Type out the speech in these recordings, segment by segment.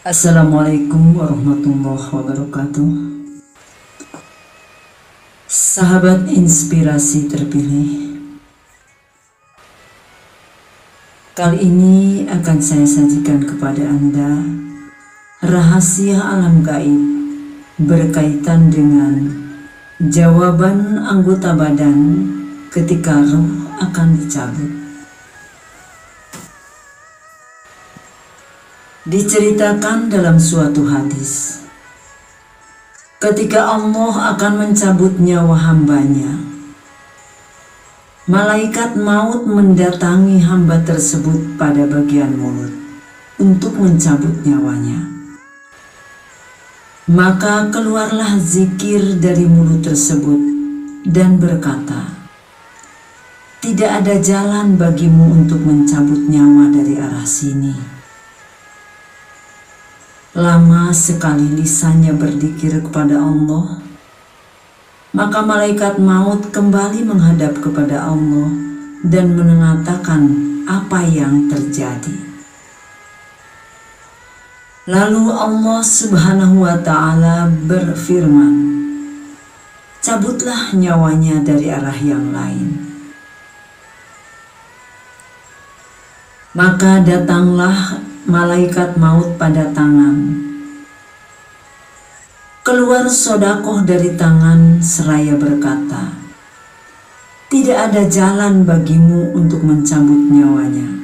Assalamualaikum warahmatullahi wabarakatuh. Sahabat inspirasi terpilih, kali ini akan saya sajikan kepada Anda rahasia alam gaib berkaitan dengan jawaban anggota badan ketika ruh akan dicabut. Diceritakan dalam suatu hadis, ketika Allah akan mencabut nyawa hambanya, malaikat maut mendatangi hamba tersebut pada bagian mulut untuk mencabut nyawanya. Maka keluarlah zikir dari mulut tersebut dan berkata, "Tidak ada jalan bagimu untuk mencabut nyawa dari arah sini." Lama sekali lisannya berzikir kepada Allah, maka malaikat maut kembali menghadap kepada Allah dan mengatakan apa yang terjadi. Lalu Allah Subhanahu wa Ta'ala berfirman, "Cabutlah nyawanya dari arah yang lain." Maka datanglah malaikat maut pada tangan. Keluar sodakoh dari tangan seraya berkata, "Tidak ada jalan bagimu untuk mencabut nyawanya.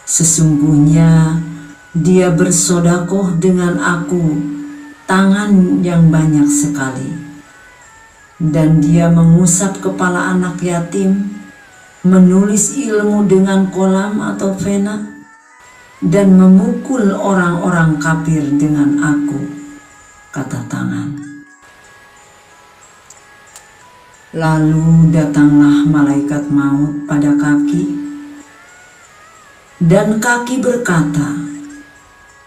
Sesungguhnya dia bersodakoh dengan aku tangan yang banyak sekali. Dan dia mengusap kepala anak yatim, menulis ilmu dengan kolam atau pena, dan memukul orang-orang kafir dengan aku," kata tangan. Lalu datanglah malaikat maut pada kaki, dan kaki berkata,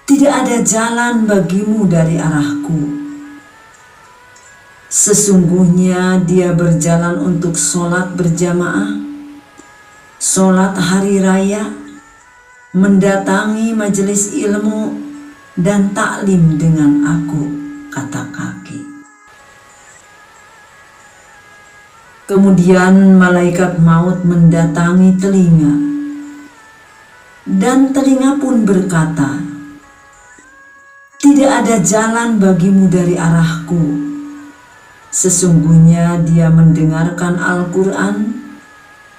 "Tidak ada jalan bagimu dari arahku. Sesungguhnya dia berjalan untuk sholat berjamaah, sholat hari raya, mendatangi majelis ilmu, dan taklim dengan aku," kata kaki. Kemudian malaikat maut mendatangi telinga, dan telinga pun berkata, "Tidak ada jalan bagimu dari arahku. Sesungguhnya dia mendengarkan Al-Quran,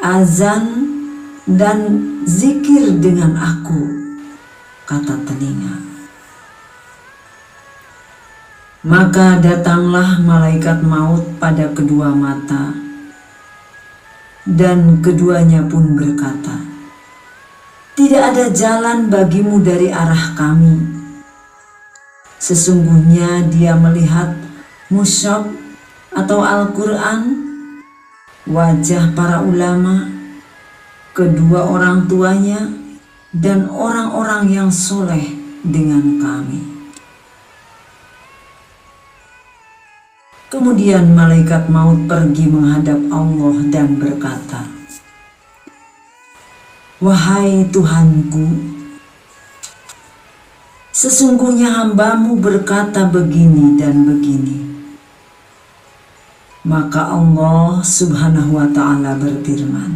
azan, dan zikir dengan aku," kata telinga. Maka datanglah malaikat maut pada kedua mata, dan keduanya pun berkata, "Tidak ada jalan bagimu dari arah kami. Sesungguhnya dia melihat mushaf atau Al-Quran, wajah para ulama, kedua orang tuanya, dan orang-orang yang soleh dengan kami." Kemudian malaikat maut pergi menghadap Allah dan berkata, "Wahai Tuhanku, sesungguhnya hambamu berkata begini dan begini." Maka Allah Subhanahu wa Ta'ala berfirman,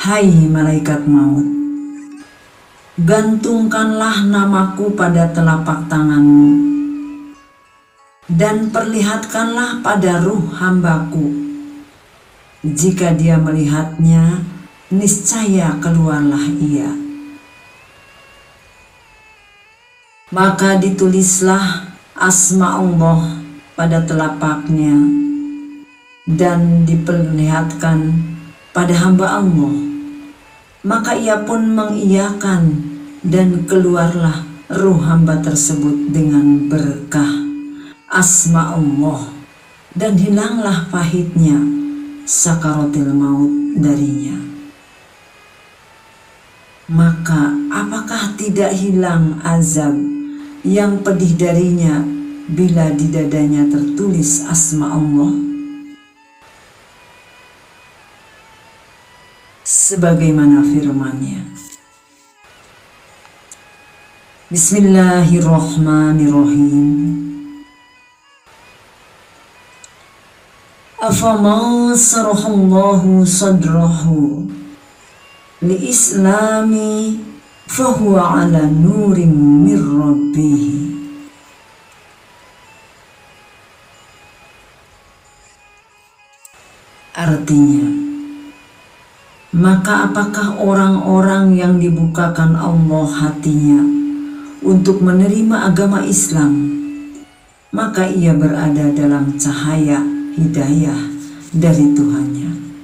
"Hai malaikat maut, gantungkanlah namaku pada telapak tanganmu, dan perlihatkanlah pada ruh hambaku. Jika dia melihatnya, niscaya keluarlah ia." Maka ditulislah asma Allah pada telapaknya dan diperlihatkan pada hamba Allah. Maka ia pun mengiyakan, dan keluarlah ruh hamba tersebut dengan berkah asma Allah, dan hilanglah pahitnya sakaratul maut darinya. Maka apakah tidak hilang azab yang pedih darinya bila di dadanya tertulis asma Allah? Sebagaimana firman-Nya, Bismillahirrahmanirrahim. Afaman sarahallahu sadrahu li-islami fahuwa ala nurim mir rabbih. Artinya, maka apakah orang-orang yang dibukakan Allah hatinya untuk menerima agama Islam, maka ia berada dalam cahaya hidayah dari Tuhannya.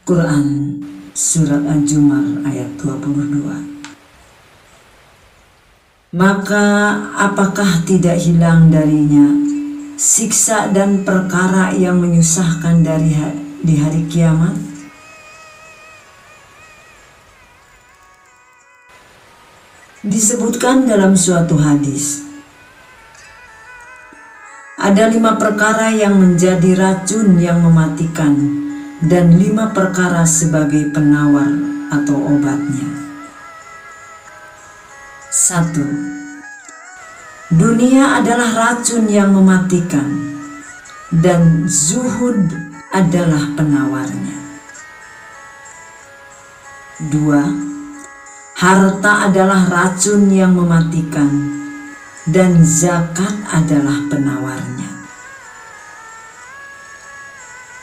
Quran Surat Al-Zumar ayat 22. Maka apakah tidak hilang darinya siksa dan perkara yang menyusahkan di hari kiamat? Disebutkan dalam suatu hadis, ada 5 perkara yang menjadi racun yang mematikan dan 5 perkara sebagai penawar atau obatnya. 1. Dunia adalah racun yang mematikan dan zuhud adalah penawarnya. 2. Harta adalah racun yang mematikan dan zakat adalah penawarnya.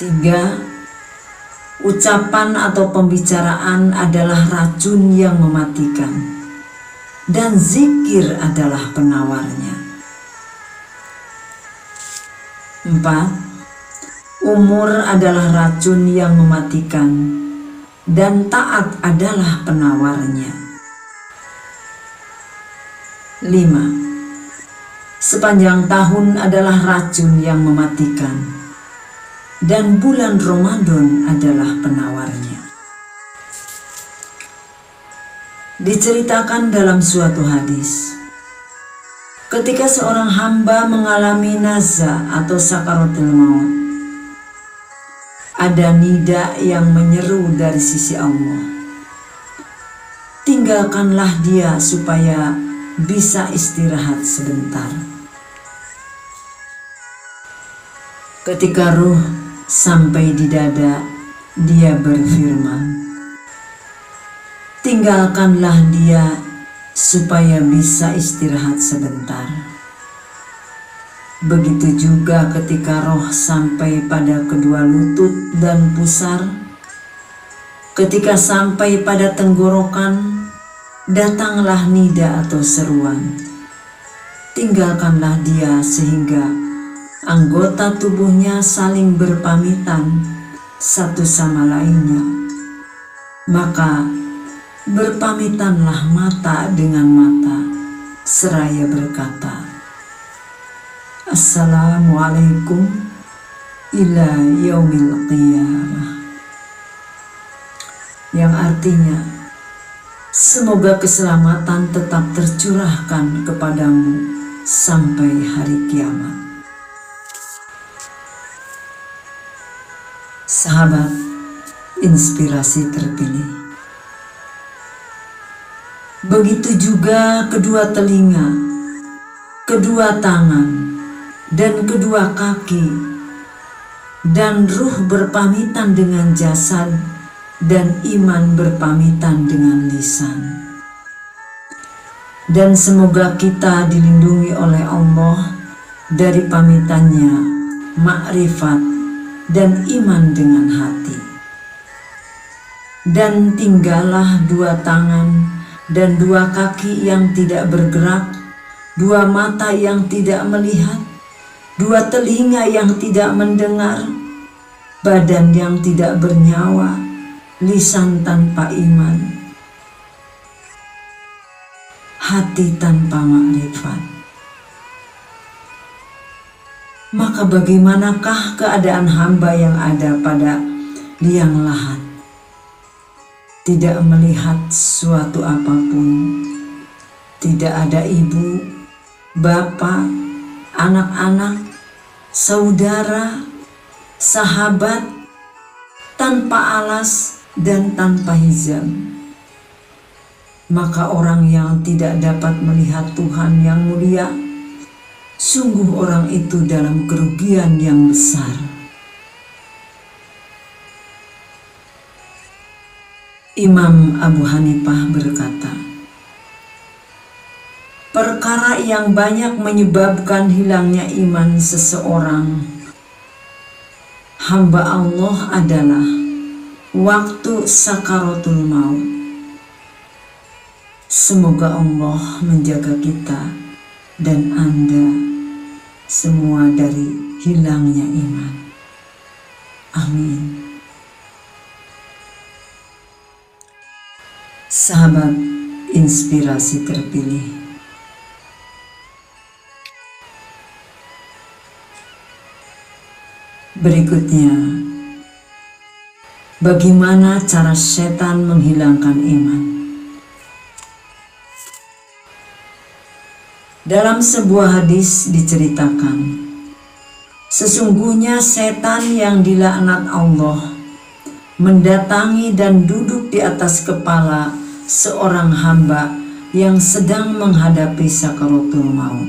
3. Ucapan atau pembicaraan adalah racun yang mematikan dan zikir adalah penawarnya. 4. Umur adalah racun yang mematikan dan taat adalah penawarnya. 5. Sepanjang tahun adalah racun yang mematikan dan bulan Ramadan adalah penawarnya. Diceritakan dalam suatu hadis, ketika seorang hamba mengalami naza atau sakaratul maut, ada nida yang menyeru dari sisi Allah, tinggalkanlah dia supaya bisa istirahat sebentar. Ketika ruh sampai di dada, dia berfirman, tinggalkanlah dia supaya bisa istirahat sebentar. Begitu juga ketika roh sampai pada kedua lutut dan pusar, ketika sampai pada tenggorokan, datanglah nida atau seruan, tinggalkanlah dia sehingga anggota tubuhnya saling berpamitan satu sama lainnya. Maka berpamitanlah mata dengan mata seraya berkata, Assalamualaikum ila yaumil qiyamah, yang artinya, semoga keselamatan tetap tercurahkan kepadamu sampai hari kiamat. Sahabat inspirasi terpilih, begitu juga kedua telinga, kedua tangan, dan kedua kaki, dan ruh berpamitan dengan jasad, dan iman berpamitan dengan lisan. Dan semoga kita dilindungi oleh Allah dari pamitannya makrifat dan iman dengan hati. Dan tinggallah dua tangan dan dua kaki yang tidak bergerak, dua mata yang tidak melihat, dua telinga yang tidak mendengar, badan yang tidak bernyawa, lisan tanpa iman, hati tanpa makrifat. Maka bagaimanakah keadaan hamba yang ada pada liang lahat, tidak melihat suatu apapun, tidak ada ibu, bapak, anak-anak, saudara, sahabat, tanpa alas dan tanpa hijab. maka orang yang tidak dapat melihat Tuhan yang mulia, sungguh orang itu dalam kerugian yang besar. Imam Abu Hanifah berkata, perkara yang banyak menyebabkan hilangnya iman seseorang hamba Allah adalah waktu sakaratul maut. Semoga Allah menjaga kita dan Anda semua dari hilangnya iman. Amin. Sahabat inspirasi terpilih, berikutnya, bagaimana cara setan menghilangkan iman? Dalam sebuah hadis diceritakan, sesungguhnya setan yang dilaknat Allah mendatangi dan duduk di atas kepala seorang hamba yang sedang menghadapi sakaratul maut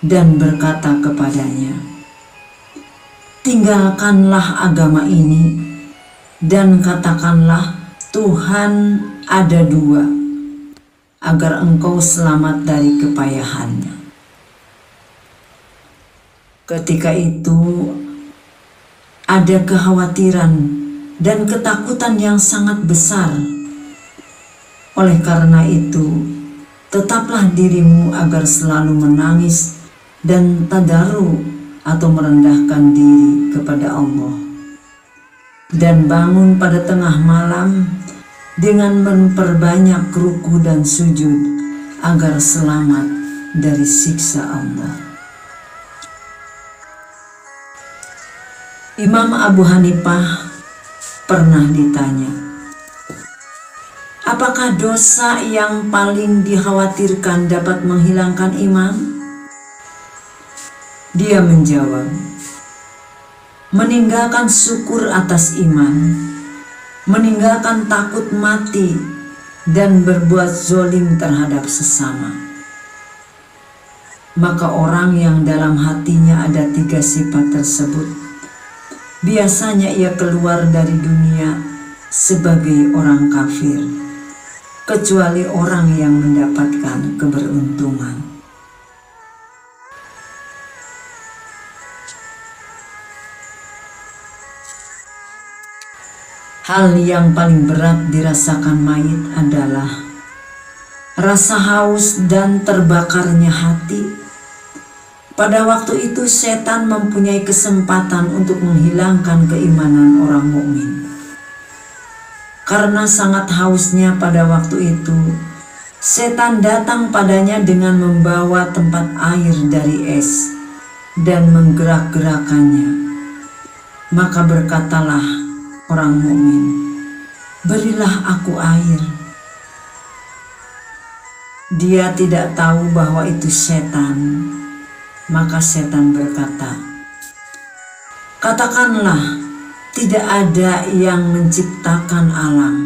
dan berkata kepadanya, tinggalkanlah agama ini dan katakanlah Tuhan ada dua, agar engkau selamat dari kepayahannya. Ketika itu ada kekhawatiran dan ketakutan yang sangat besar. Oleh karena itu, tetaplah dirimu agar selalu menangis dan tadarru atau merendahkan diri kepada Allah, dan bangun pada tengah malam dengan memperbanyak ruku dan sujud agar selamat dari siksa Allah. Imam Abu Hanifah pernah ditanya, apakah dosa yang paling dikhawatirkan dapat menghilangkan iman? Dia menjawab, meninggalkan syukur atas iman, meninggalkan takut mati, dan berbuat zolim terhadap sesama. Maka orang yang dalam hatinya ada 3 sifat tersebut, biasanya ia keluar dari dunia sebagai orang kafir, kecuali orang yang mendapatkan keberuntungan. Hal yang paling berat dirasakan mayit adalah rasa haus dan terbakarnya hati. Pada waktu itu setan mempunyai kesempatan untuk menghilangkan keimanan orang mukmin. Karena sangat hausnya pada waktu itu, setan datang padanya dengan membawa tempat air dari es dan menggerak-gerakannya. Maka berkatalah orang mukmin, berilah aku air. Dia tidak tahu bahwa itu setan. Maka setan berkata, katakanlah tidak ada yang menciptakan alam,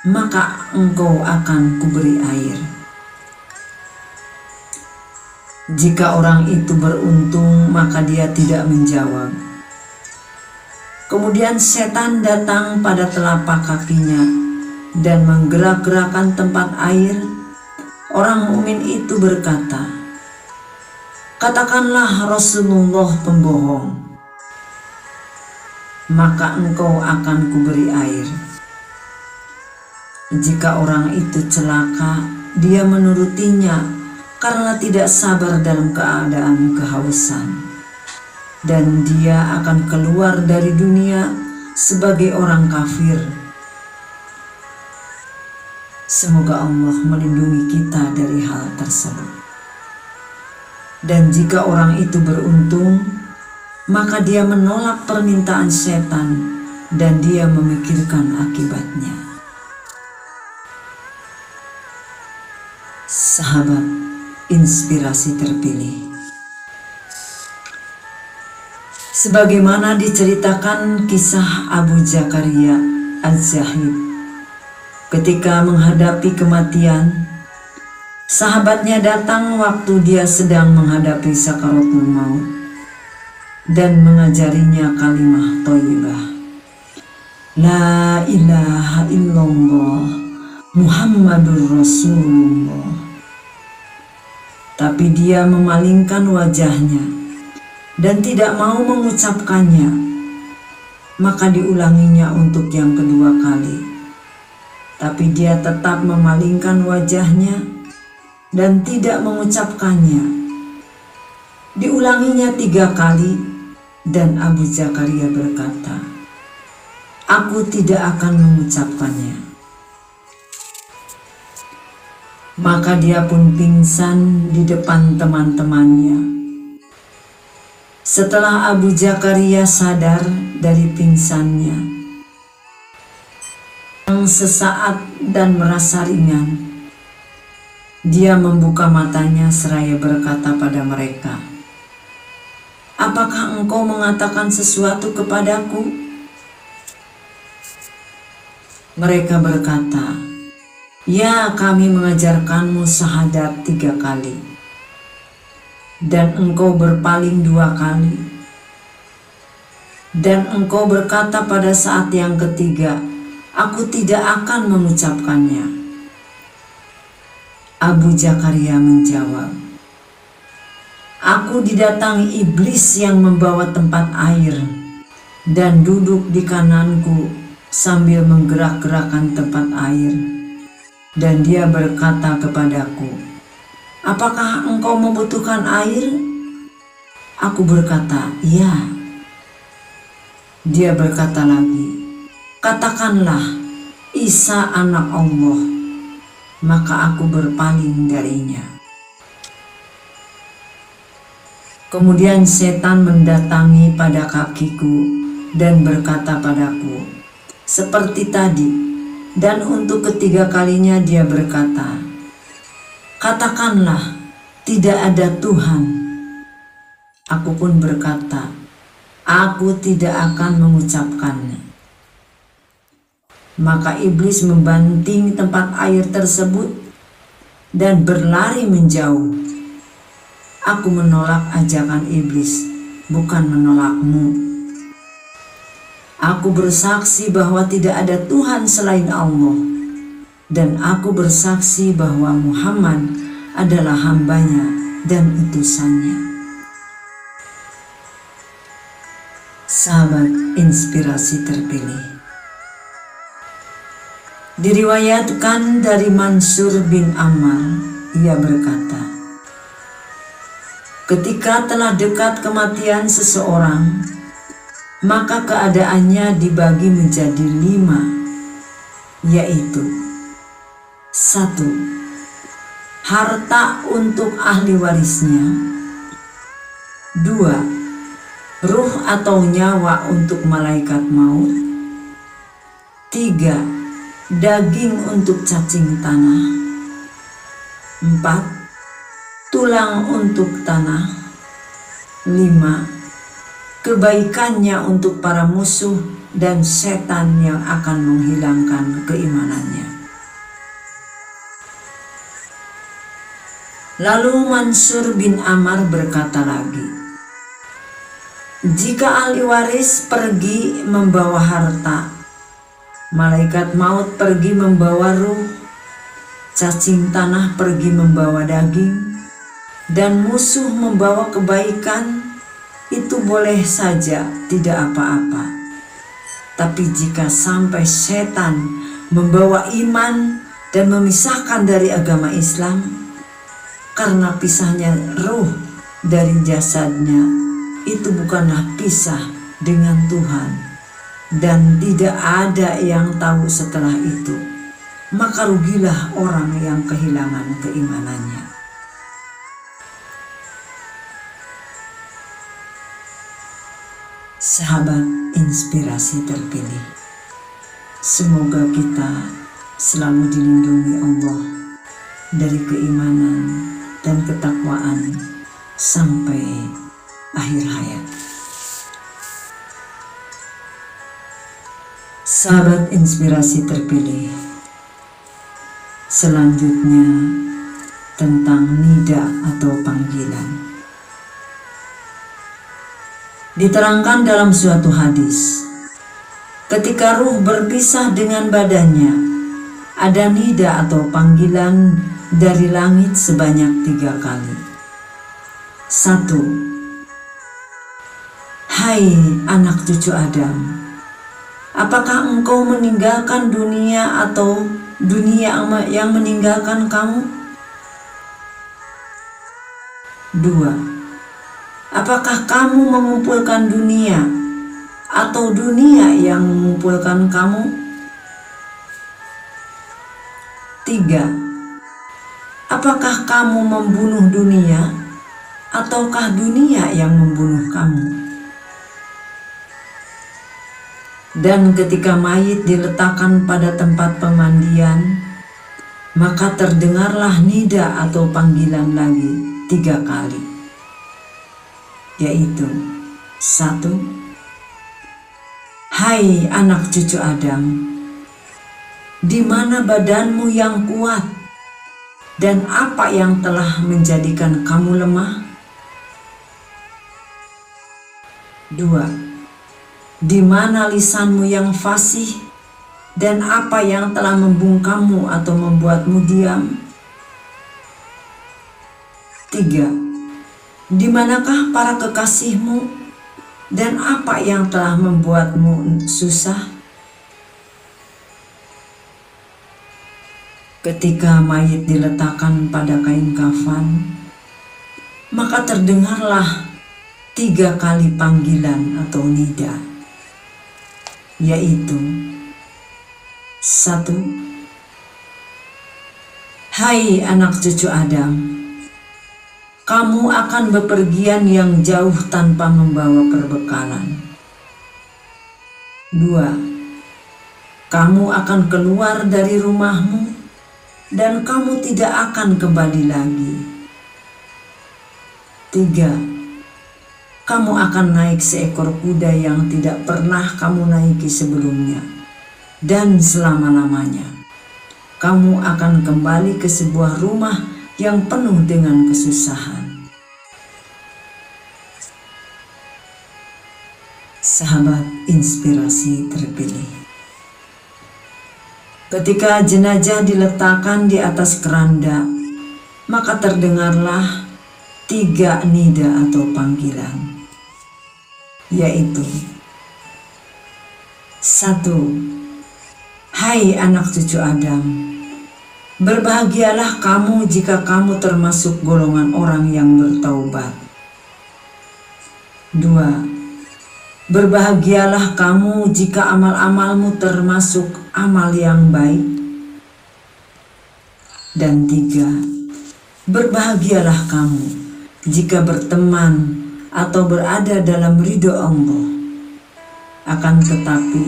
maka engkau akan kuberi air. Jika orang itu beruntung, maka dia tidak menjawab. Kemudian setan datang pada telapak kakinya dan menggerak-gerakkan tempat air. Orang mukmin itu berkata, katakanlah Rasulullah pembohong, maka engkau akan kuberi air. Jika orang itu celaka, dia menurutinya karena tidak sabar dalam keadaan kehausan, dan dia akan keluar dari dunia sebagai orang kafir. Semoga Allah melindungi kita dari hal tersebut. Dan jika orang itu beruntung, maka dia menolak permintaan setan dan dia memikirkan akibatnya. Sahabat inspirasi terpilih, sebagaimana diceritakan kisah Abu Zakaria Az-Zahid, Ketika menghadapi kematian, sahabatnya datang waktu dia sedang menghadapi sakaratul maut dan mengajarinya kalimat thayyibah, La ilaha illallah Muhammadur Rasulullah. Tapi dia memalingkan wajahnya dan tidak mau mengucapkannya. Maka diulanginya untuk yang kedua kali. Tapi dia tetap memalingkan wajahnya dan tidak mengucapkannya. Diulanginya 3 kali dan Abu Zakaria berkata, Aku tidak akan mengucapkannya. Maka dia pun pingsan di depan teman-temannya. Setelah Abu Zakaria sadar dari pingsannya, sesaat dan merasa ringan, dia membuka matanya seraya berkata pada mereka, Apakah engkau mengatakan sesuatu kepadaku? Mereka berkata, Ya, kami mengajarkanmu syahadat 3 kali, dan engkau berpaling 2 kali, dan engkau berkata pada saat yang ketiga, Aku tidak akan mengucapkannya. Abu Zakaria menjawab, Aku didatangi iblis yang membawa tempat air dan duduk di kananku sambil menggerak-gerakkan tempat air. Dan dia berkata kepadaku, Apakah engkau membutuhkan air? Aku berkata, Ya. Dia berkata lagi, Katakanlah, Isa anak Allah. Maka aku berpaling darinya. Kemudian setan mendatangi pada kakiku dan berkata padaku, seperti tadi, dan untuk ketiga kalinya dia berkata, Katakanlah, tidak ada Tuhan. Aku pun berkata, Aku tidak akan mengucapkannya. Maka iblis membanting tempat air tersebut dan berlari menjauh. Aku menolak ajakan iblis, bukan menolakmu. Aku bersaksi bahwa tidak ada Tuhan selain Allah, dan aku bersaksi bahwa Muhammad adalah hambanya dan utusannya. Sahabat inspirasi terpilih, diriwayatkan dari Mansur bin Ammar, ia berkata, ketika telah dekat kematian seseorang, maka keadaannya dibagi menjadi 5, yaitu 1. Harta untuk ahli warisnya. 2. Ruh atau nyawa untuk malaikat maut. 3. Daging untuk cacing tanah. 4. Tulang untuk tanah. 5. Kebaikannya untuk para musuh dan setan yang akan menghilangkan keimanannya. Lalu Mansur bin Ammar berkata lagi, jika ahli waris pergi membawa harta, malaikat maut pergi membawa ruh, cacing tanah pergi membawa daging, dan musuh membawa kebaikan, itu boleh saja tidak apa-apa. Tapi jika sampai setan membawa iman dan memisahkan dari agama Islam, karena pisahnya ruh dari jasadnya, itu bukanlah pisah dengan Tuhan, dan tidak ada yang tahu setelah itu, maka rugilah orang yang kehilangan keimanannya. Sahabat inspirasi terpilih, semoga kita selalu dilindungi Allah dari keimanan dan ketakwaan sampai akhir hayat. Sahabat inspirasi terpilih, Selanjutnya, tentang nida atau panggilan. Diterangkan dalam suatu hadis, ketika ruh berpisah dengan badannya, ada nida atau panggilan dari langit sebanyak 3 kali. 1. Hai anak cucu Adam, apakah engkau meninggalkan dunia atau dunia yang meninggalkan kamu? 2. Apakah kamu mengumpulkan dunia atau dunia yang mengumpulkan kamu? 3. Apakah kamu membunuh dunia ataukah dunia yang membunuh kamu? Dan ketika mayit diletakkan pada tempat pemandian, maka terdengarlah nida atau panggilan lagi 3 kali, yaitu 1. Hai anak cucu Adam, di mana badanmu yang kuat dan apa yang telah menjadikan kamu lemah? 2. Di mana lisanmu yang fasih dan apa yang telah membungkammu atau membuatmu diam? 3. Di manakah para kekasihmu dan apa yang telah membuatmu susah? Ketika mayit diletakkan pada kain kafan, maka terdengarlah 3 kali panggilan atau nida, yaitu 1. Hai anak cucu Adam, kamu akan bepergian yang jauh tanpa membawa perbekalan. 2. Kamu akan keluar dari rumahmu dan kamu tidak akan kembali lagi. 3. Kamu akan naik seekor kuda yang tidak pernah kamu naiki sebelumnya, dan selama-lamanya kamu akan kembali ke sebuah rumah yang penuh dengan kesusahan. Sahabat inspirasi terpilih, ketika jenazah diletakkan di atas keranda, maka terdengarlah 3 nida atau panggilan, yaitu 1. Hai anak cucu Adam, berbahagialah kamu jika kamu termasuk golongan orang yang bertaubat. 2. Berbahagialah kamu jika amal-amalmu termasuk amal yang baik. Dan 3. Berbahagialah kamu jika berteman atau berada dalam ridho Allah. Akan tetapi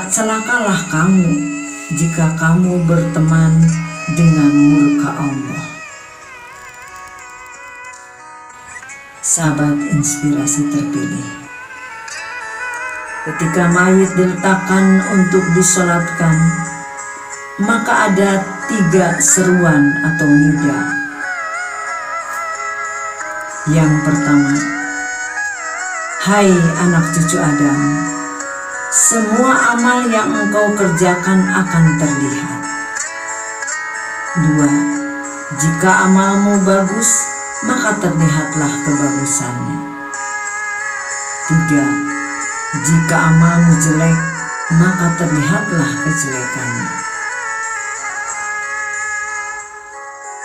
celakalah kamu jika kamu berteman dengan murka Allah. Sahabat inspirasi terpilih, ketika mayit diletakkan untuk disolatkan, maka ada 3 seruan atau nida. Yang pertama, hai anak cucu Adam, semua amal yang engkau kerjakan akan terlihat. 2. Jika amalmu bagus, maka terlihatlah kebagusannya. 3. Jika amalmu jelek, maka terlihatlah kejelekannya.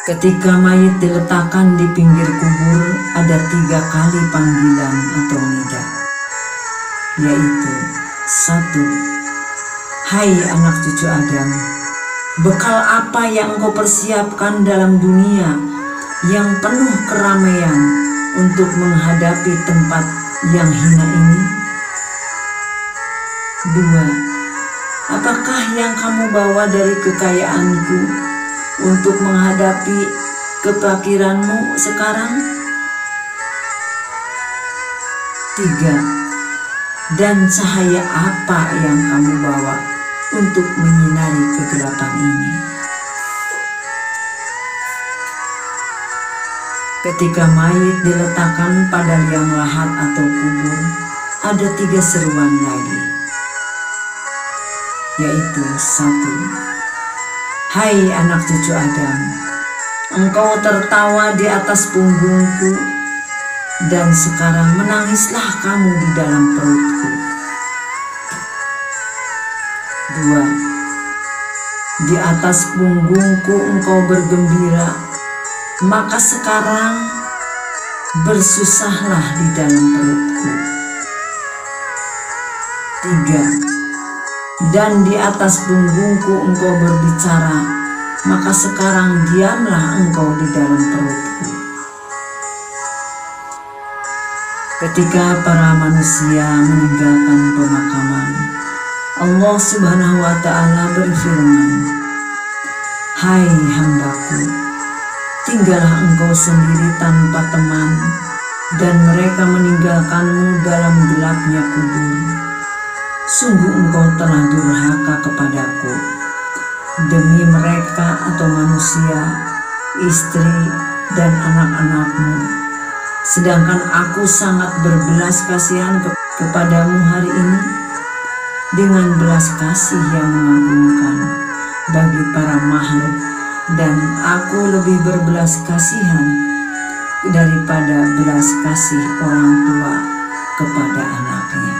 Ketika mayit diletakkan di pinggir kubur, ada 3 kali panggilan atau nida, yaitu 1. Hai anak cucu Adam, bekal apa yang engkau persiapkan dalam dunia yang penuh keramaian untuk menghadapi tempat yang hina ini? 2. Apakah yang kamu bawa dari kekayaanku untuk menghadapi kefakiranmu sekarang? 3. Dan cahaya apa yang kamu bawa untuk menyinari kegelapan ini? Ketika mayit diletakkan pada liang lahat atau kubur, ada 3 seruan lagi, yaitu 1. Hai anak cucu Adam, engkau tertawa di atas punggungku, dan sekarang menangislah kamu di dalam perutku. 2. Di atas punggungku engkau bergembira, maka sekarang bersusahlah di dalam perutku. 3. Dan di atas punggungku engkau berbicara, maka sekarang diamlah engkau di dalam perutku. Ketika para manusia meninggalkan pemakaman, Allah Subhanahu wa Ta'ala berfirman, "Hai hambaku, tinggallah engkau sendiri tanpa teman, dan mereka meninggalkanmu dalam gelapnya kubur. Sungguh engkau telah durhaka kepadaku demi mereka atau manusia, istri dan anak-anakmu, sedangkan aku sangat berbelas kasihan kepadamu hari ini dengan belas kasih yang mengagumkan bagi para makhluk, dan aku lebih berbelas kasihan daripada belas kasih orang tua kepada anaknya."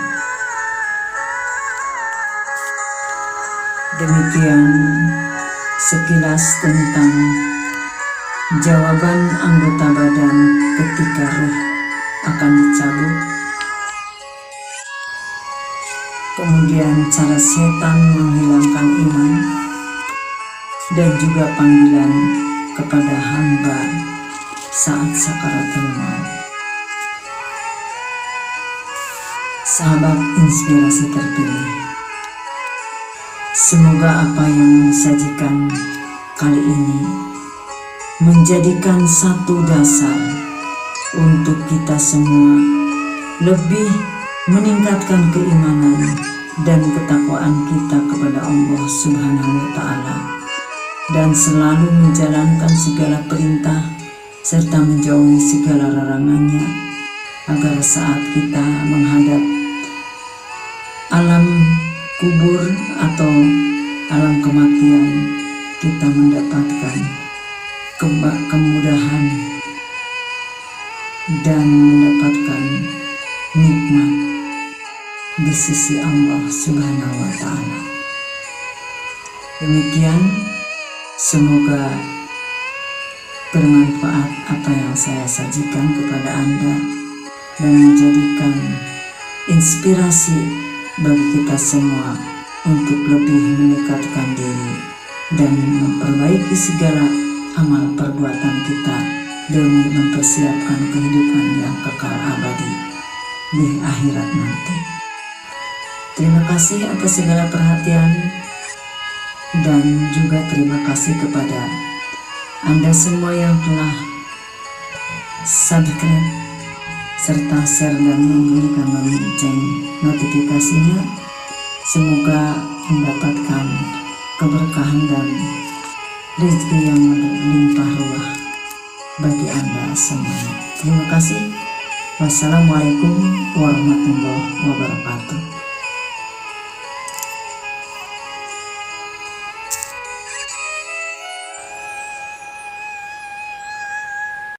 Demikian sekilas tentang jawaban anggota badan ketika ruh akan dicabut. Kemudian cara setan menghilangkan iman, dan juga panggilan kepada hamba saat sakaratul maut. Sahabat inspirasi terpilih, semoga apa yang disajikan kali ini menjadikan satu dasar untuk kita semua lebih meningkatkan keimanan dan ketakwaan kita kepada Allah Subhanahu wa Ta'ala, dan selalu menjalankan segala perintah serta menjauhi segala larangannya, agar saat kita menghadap alam kubur atau alam kematian, kita mendapatkan kemudahan dan mendapatkan nikmat di sisi Allah Subhanahu wa Ta'ala. Demikian, semoga bermanfaat apa yang saya sajikan kepada Anda dan menjadikan inspirasi bagi kita semua untuk lebih mendekatkan diri dan memperbaiki segala amal perbuatan kita demi mempersiapkan kehidupan yang kekal abadi di akhirat nanti. Terima kasih atas segala perhatian, dan juga terima kasih kepada Anda semua yang telah subscribe serta share dan memberikan lonceng notifikasinya. Semoga mendapatkan keberkahan dan rezeki yang melimpah ruah bagi Anda semuanya. Terima kasih. Wassalamualaikum warahmatullahi wabarakatuh.